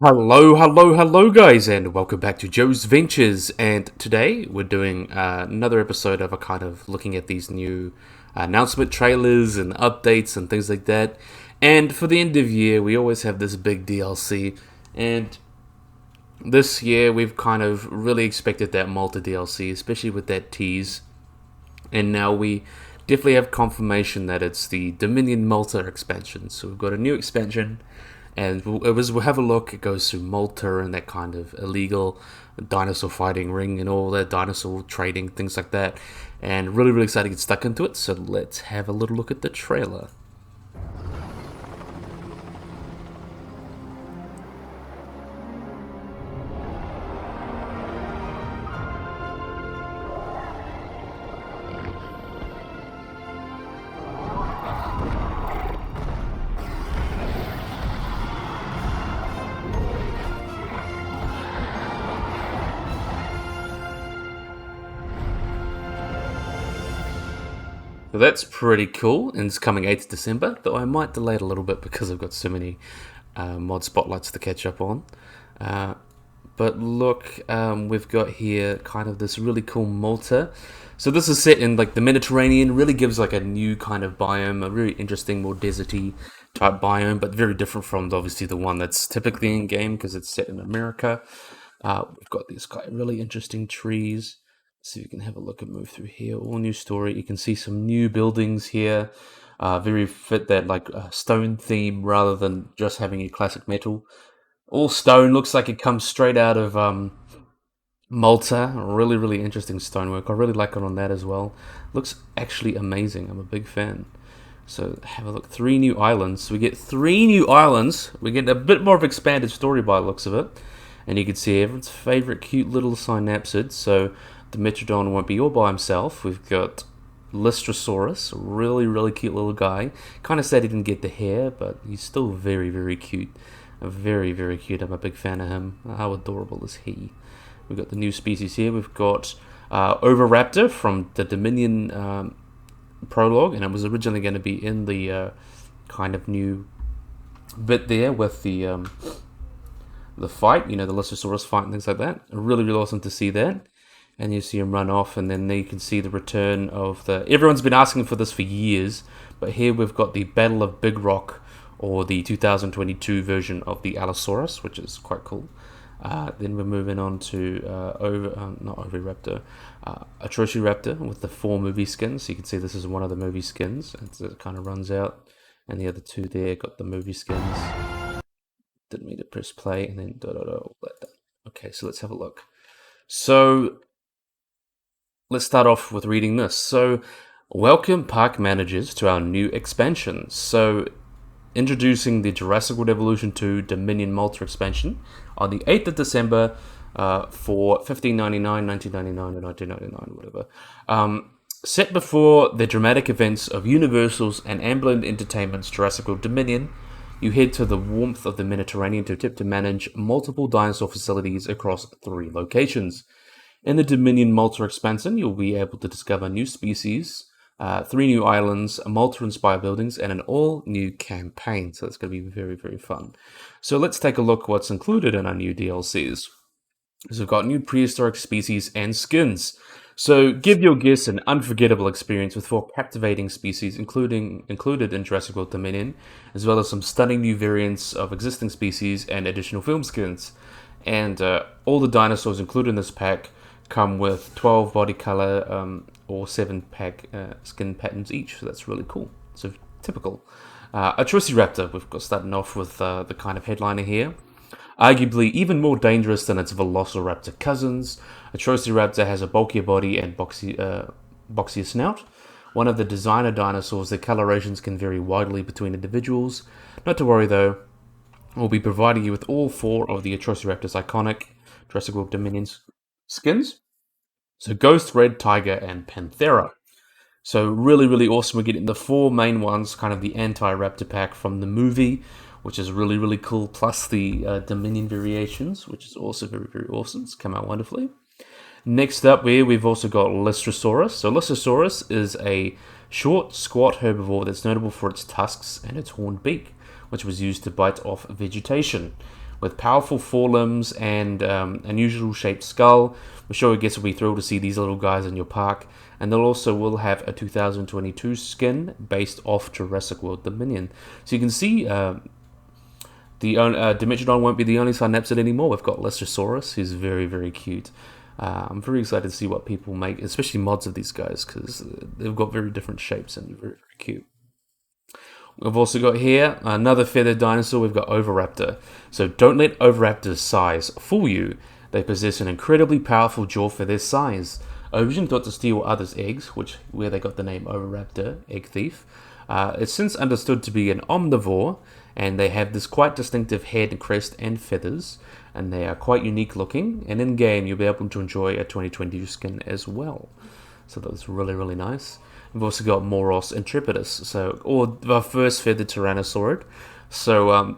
Hello, guys, and welcome back to Joe's Ventures. And today we're doing another episode of a kind of looking at these new announcement trailers and updates and things like that. And for the end of year, we always have this big DLC. And this year, we've kind of really expected that Malta DLC, especially with that tease. And now we definitely have confirmation that it's the Dominion Malta expansion. So we've got a new expansion, and we'll have a look. It goes through Malta and that kind of illegal dinosaur fighting ring and all that dinosaur trading things like that. And really excited to get stuck into it. So let's have a little look at the trailer. So that's pretty cool, and it's coming 8th December, though I might delay it a little bit because I've got so many mod spotlights to catch up on. Uh, but look, we've got here kind of this really cool Malta. So this is set in like the Mediterranean, really gives like a new kind of biome, a really interesting, more deserty type biome, but very different from obviously the one that's typically in game because it's set in America. We've got these kind of really interesting trees. See if we can have a look and move through here. All new story. You can see some new buildings here. Very fit that like stone theme rather than just having a classic metal. All stone. Looks like it comes straight out of Malta. Really interesting stonework. I really like it on that as well. Looks actually amazing. I'm a big fan. So have a look. 3 new islands. So we get 3 new islands. We get a bit more of expanded story by the looks of it. And you can see everyone's favorite cute little synapsid. So the Metrodon won't be all by himself. We've got Lystrosaurus, really cute little guy. Kind of sad he didn't get the hair, but he's still very cute. Very cute. I'm a big fan of him. How adorable is he? We've got the new species here. We've got Raptor from the Dominion prologue, and it was originally going to be in the kind of new bit there with the fight, the Lystrosaurus fight and things like that. Really awesome to see that. And you see him run off, and then you can see the return of the... Everyone's been asking for this for years, but here we've got the Battle of Big Rock, or the 2022 version of the Allosaurus, which is quite cool. Then we're moving on to not Oviraptor, Atrociraptor with the 4 movie skins. So you can see this is one of the movie skins, and it kind of runs out, and the other 2 there got the movie skins. Didn't mean to press play, and then all that. Okay, so let's have a look. So let's start off with reading this. So, welcome park managers to our new expansion. So, introducing the Jurassic World Evolution 2 Dominion Malta expansion on the 8th of December for $15.99, $19.99, or $19.99, whatever. Set before the dramatic events of Universal's and Amblin Entertainment's Jurassic World Dominion, you head to the warmth of the Mediterranean to attempt to manage multiple dinosaur facilities across 3 locations. In the Dominion Malta expansion, you'll be able to discover new species, 3 new islands, Malta-inspired buildings, and an all-new campaign. So it's going to be very fun. So let's take a look what's included in our new DLCs. So we've got new prehistoric species and skins. So give your guests an unforgettable experience with 4 captivating species included in Jurassic World Dominion, as well as some stunning new variants of existing species and additional film skins. And all the dinosaurs included in this pack come with 12 body color or 7 pack skin patterns each, so that's really cool. So typical. Atrociraptor, we've got starting off with the kind of headliner here. Arguably even more dangerous than its Velociraptor cousins, Atrociraptor has a bulkier body and boxier snout. One of the designer dinosaurs, their colorations can vary widely between individuals. Not to worry though, we'll be providing you with all 4 of the Atrociraptor's iconic Jurassic World Dominion skins. So Ghost, Red, Tiger, and Panthera. So really awesome. We're getting the 4 main ones, kind of the anti-raptor pack from the movie, which is really cool, plus the Dominion variations, which is also very awesome. It's come out wonderfully. Next up here, we've also got Lystrosaurus. So Lystrosaurus is a short, squat herbivore that's notable for its tusks and its horned beak, which was used to bite off vegetation. with powerful forelimbs and unusual shaped skull. I'm sure your guests will be thrilled to see these little guys in your park. And they'll also will have a 2022 skin based off Jurassic World Dominion. So you can see the Dimetrodon won't be the only Synapsid anymore. We've got Lestrosaurus, who's very, very cute. I'm very excited to see what people make, especially mods of these guys, because they've got very different shapes and very, very cute. We've also got here another feathered dinosaur. We've got Oviraptor. So don't let Oviraptor's size fool you. They possess an incredibly powerful jaw for their size. Originally thought to steal others' eggs, where they got the name Oviraptor, egg thief. It's since understood to be an omnivore, and they have this quite distinctive head, crest, and feathers, and they are quite unique looking. And in game, you'll be able to enjoy a 2022 skin as well. So that's really, really nice. We've also got Moros Intrepidus, or the first feathered tyrannosaurid. So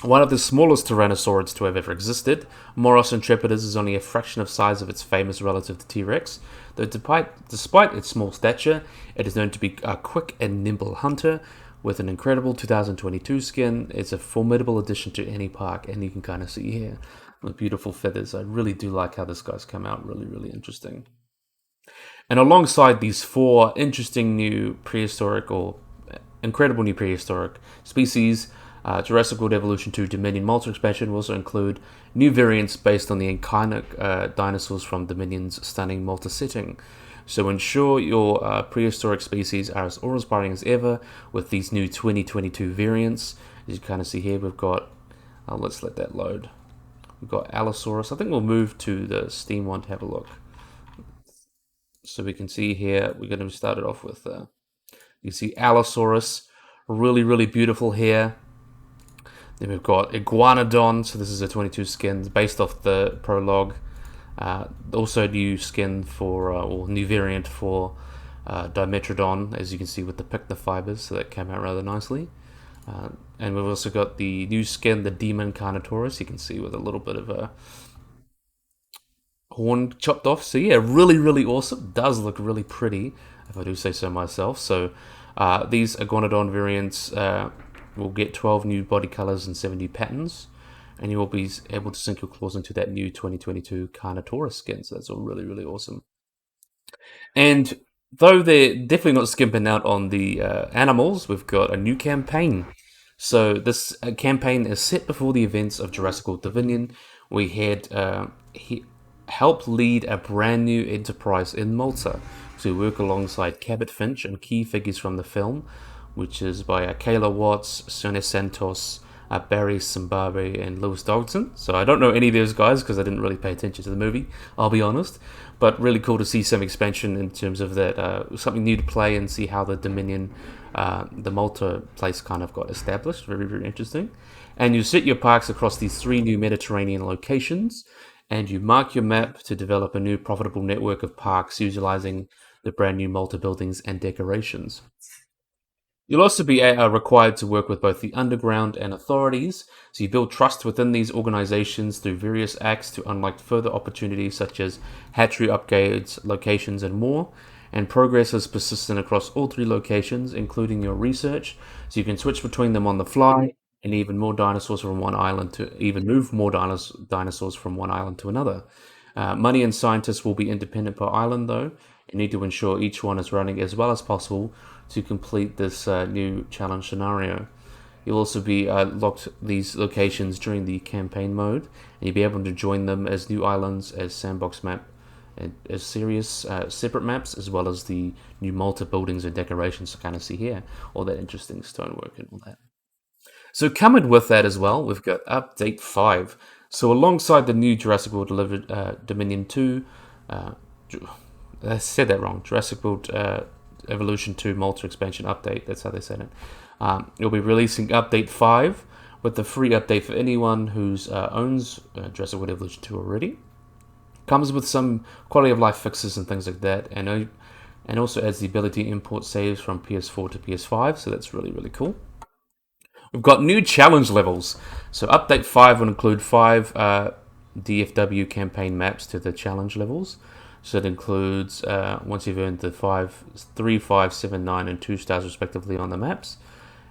one of the smallest tyrannosaurids to have ever existed. Moros Intrepidus is only a fraction of size of its famous relative to T-Rex, though despite its small stature, it is known to be a quick and nimble hunter. With an incredible 2022 skin, it's a formidable addition to any park, and you can kind of see here the beautiful feathers. I really do like how this guy's come out, really, really interesting. And alongside these 4 interesting new prehistoric or incredible new prehistoric species, Jurassic World Evolution 2 Dominion Malta Expansion will also include new variants based on the iconic dinosaurs from Dominion's stunning Malta setting. So ensure your prehistoric species are as awe-inspiring as ever with these new 2022 variants. As you kind of see here, we've got, let's let that load. We've got Allosaurus. I think we'll move to the Steam one to have a look. So we can see here, we're going to start it off with, you see Allosaurus, really, really beautiful here. Then we've got Iguanodon, so this is a 22 skin based off the prologue. Also new skin for, or new variant for Dimetrodon, as you can see with the Picna fibers, so that came out rather nicely. And we've also got the new skin, the Demon Carnotaurus, you can see with a little bit of a horn chopped off. So yeah, really, really awesome. Does look really pretty, if I do say so myself. So these Iguanodon variants will get 12 new body colors and 7 new patterns. And you will be able to sink your claws into that new 2022 Carnotaurus skin. So that's all really, really awesome. And though they're definitely not skimping out on the animals, we've got a new campaign. So this campaign is set before the events of Jurassic World Dominion. We had help lead a brand new enterprise in Malta to work alongside Cabot Finch and key figures from the film, which is by Kayla Watts, Soyona Santos, Barry Sembène, and Lewis Dodgson. So I don't know any of those guys because I didn't really pay attention to the movie, I'll be honest. But really cool to see some expansion in terms of that, something new to play and see how the Dominion, the Malta place kind of got established. Very, very interesting. And you set your parks across these 3 new Mediterranean locations, and you mark your map to develop a new profitable network of parks utilizing the brand new Malta buildings and decorations. You'll also be required to work with both the underground and authorities, so you build trust within these organizations through various acts to unlock further opportunities such as hatchery upgrades, locations, and more. And progress is persistent across all 3 locations, including your research, so you can switch between them on the fly, and even more dinosaurs from one island to even move more dinosaurs from one island to another. Money and scientists will be independent per island, though. You need to ensure each one is running as well as possible to complete this new challenge scenario. You'll also be locked these locations during the campaign mode, and you'll be able to join them as new islands, as sandbox map, and as serious separate maps, as well as the new Malta buildings and decorations to kind of see here, all that interesting stonework and all that. So coming with that as well, we've got Update 5. So alongside the new Jurassic World Dominion 2, I said that wrong, Jurassic World Evolution 2 Malta Expansion Update, that's how they said it. You'll be releasing Update 5 with the free update for anyone who owns Jurassic World Evolution 2 already. Comes with some quality of life fixes and things like that, and also adds the ability to import saves from PS4 to PS5, so that's really, really cool. We've got new challenge levels. So Update 5 will include 5 DFW campaign maps to the challenge levels. So it includes, once you've earned the 3, 5, 7, 9, and 2 stars respectively on the maps.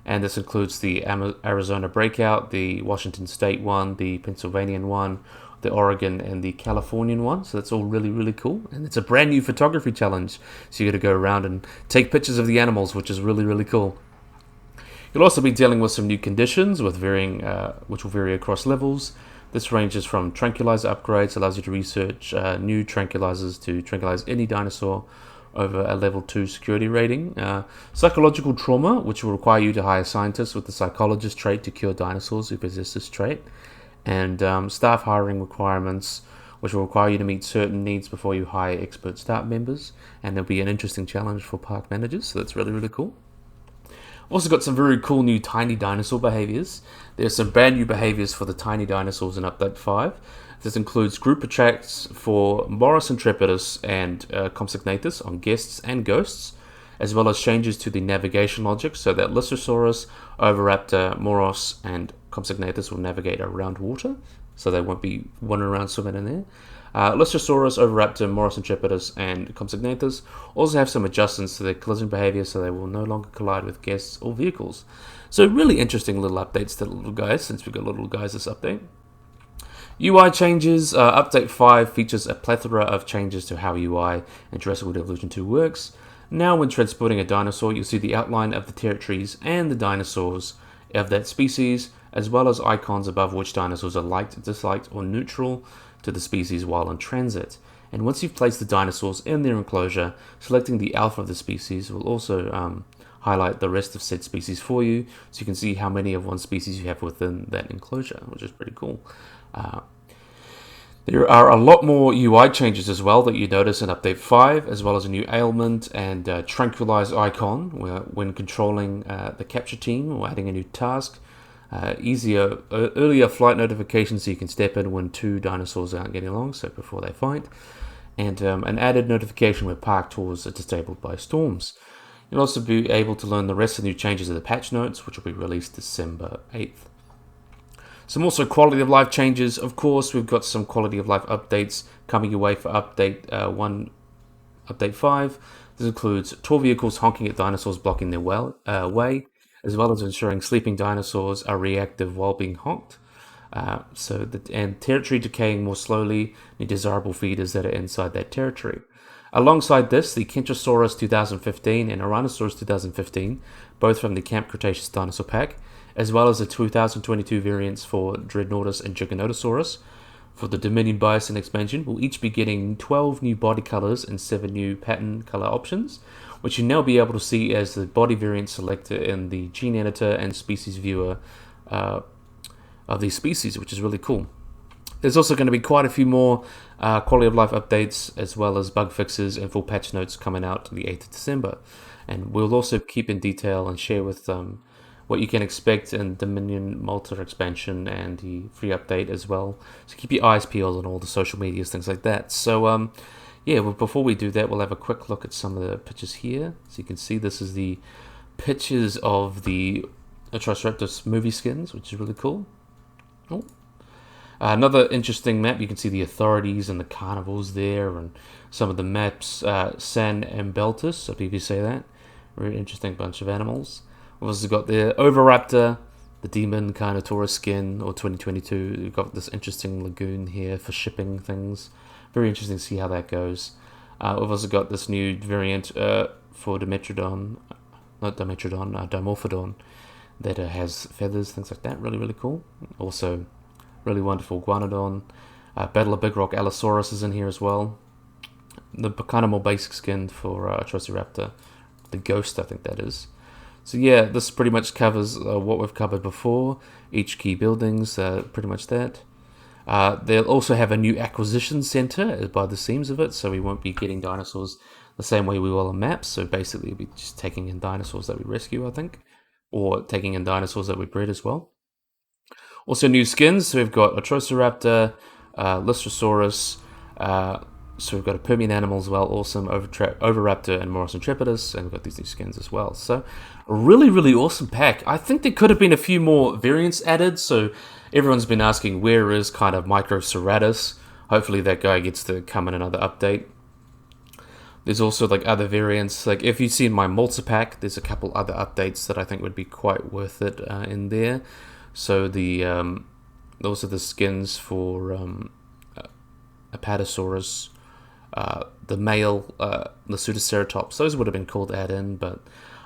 and this includes the Arizona Breakout, the Washington State one, the Pennsylvania one, the Oregon, and the Californian one. So that's all really, really cool. And it's a brand new photography challenge. So you got to go around and take pictures of the animals, which is really, really cool. You'll also be dealing with some new conditions with varying, which will vary across levels. This ranges from tranquilizer upgrades, allows you to research new tranquilizers to tranquilize any dinosaur over a level 2 security rating. Psychological trauma, which will require you to hire scientists with the psychologist trait to cure dinosaurs who possess this trait. And staff hiring requirements, which will require you to meet certain needs before you hire expert staff members. And there'll be an interesting challenge for park managers, so that's really, really cool. Also got some very cool new tiny dinosaur behaviors. There's some brand new behaviors for the tiny dinosaurs in Update 5. This includes group attacks for Morus Intrepidus and Compsognathus on guests and ghosts, as well as changes to the navigation logic so that Lystrosaurus, Oviraptor, Moros, and Compsognathus will navigate around water, so they won't be wandering around swimming in there. Lystrosaurus, Oviraptor, Morus Intrepidus, and Compsognathus also have some adjustments to their collision behavior so they will no longer collide with guests or vehicles. So really interesting little updates to the little guys, since we've got little guys this update. UI changes. Update 5 features a plethora of changes to how UI in Jurassic World Evolution 2 works. Now when transporting a dinosaur, you'll see the outline of the territories and the dinosaurs of that species, as well as icons above which dinosaurs are liked, disliked, or neutral to the species while in transit. And once you've placed the dinosaurs in their enclosure, selecting the alpha of the species will also highlight the rest of said species for you, so you can see how many of one species you have within that enclosure, which is pretty cool. There are a lot more UI changes as well that you notice in Update 5, as well as a new ailment and tranquilize icon when controlling the capture team or adding a new task. Earlier flight notifications so you can step in when two dinosaurs aren't getting along, so before they fight. And an added notification where park tours are disabled by storms. You'll also be able to learn the rest of the new changes of the patch notes, which will be released December 8th. Some also quality of life changes. Of course, we've got some quality of life updates coming your way for Update 5. This includes tour vehicles honking at dinosaurs blocking their way, as well as ensuring sleeping dinosaurs are reactive while being honked. And territory decaying more slowly, the desirable feeders that are inside that territory. Alongside this, the Kentrosaurus 2015 and Ouranosaurus 2015, both from the Camp Cretaceous Dinosaur Pack, as well as the 2022 variants for Dreadnoughtus and Giganotosaurus for the Dominion Bison expansion, will each be getting 12 new body colors and 7 new pattern color options, which you'll now be able to see as the body variant selector in the gene editor and species viewer of these species, which is really cool. There's also going to be quite a few more quality of life updates, as well as bug fixes and full patch notes coming out the 8th of December. And we'll also keep in detail and share with what you can expect in Dominion Malta Expansion and the free update as well. So keep your eyes peeled on all the social medias, things like that. So before we do that, we'll have a quick look at some of the pictures here. So you can see this is the pictures of the Atrociraptor movie skins, which is really cool. Oh. Another interesting map, you can see the authorities and the carnivals there, and some of the maps, San Ambeltis, I believe you say that. Very interesting bunch of animals. We've also got the Oviraptor, the Demon Carnotaurus skin, or 2022. We've got this interesting lagoon here for shipping things. Very interesting to see how that goes. We've also got this new variant for Dimorphodon, that has feathers, things like that. Really, really cool. Also, really wonderful Guanodon. Battle of Big Rock Allosaurus is in here as well. The kind of more basic skin for Atrociraptor. The Ghost, I think that is. So yeah, this pretty much covers what we've covered before. Each key buildings, pretty much that. They'll also have a new acquisition center by the seams of it, so we won't be getting dinosaurs the same way we will on maps. So basically, we'll be just taking in dinosaurs that we rescue, I think. Or taking in dinosaurs that we bred as well. Also new skins, so we've got Atrociraptor, Lystrosaurus, so we've got a Permian animal as well, awesome, Oviraptor and Morus Intrepidus, and we've got these new skins as well. So a really, really awesome pack. I think there could have been a few more variants added, so everyone's been asking where is kind of Microceratus. Hopefully that guy gets to come in another update. There's also like other variants. Like if you see in my Malta pack, there's a couple other updates that I think would be quite worth it in there. So those are the skins for Apatosaurus, the male, the Pseudoceratops. Those would have been cool to add in, but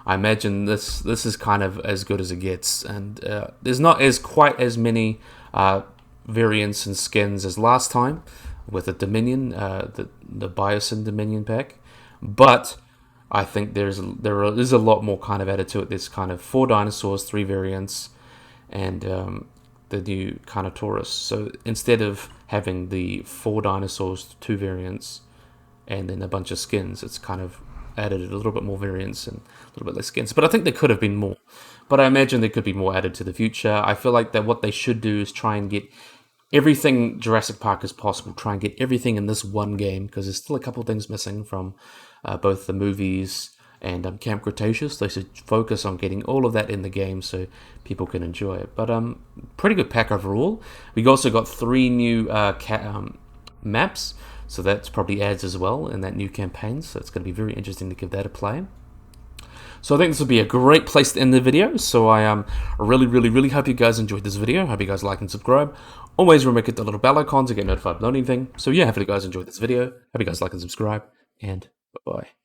I imagine this is kind of as good as it gets. And there's not quite as many variants and skins as last time with the Dominion, the Biosyn Dominion pack. But I think there is a lot more kind of added to it. There's kind of 4 dinosaurs, 3 variants, and the new Carnotaurus. So instead of having the 4 dinosaurs, 2 variants, and then a bunch of skins, it's kind of added a little bit more variants and a little bit less skins. But I think there could have been more. But I imagine there could be more added to the future. I feel like that what they should do is try and get everything Jurassic Park as possible. Try and get everything in this one game, because there's still a couple of things missing from both the movies and Camp Cretaceous. They should focus on getting all of that in the game so people can enjoy it. But pretty good pack overall. We also got 3 new maps, so that probably adds as well in that new campaign. So it's going to be very interesting to give that a play. So I think this will be a great place to end the video. So I really hope you guys enjoyed this video. Hope you guys like and subscribe. Always remember to hit the little bell icon to get notified of anything. So yeah, hopefully you guys enjoyed this video. Hope you guys like and subscribe, and bye-bye.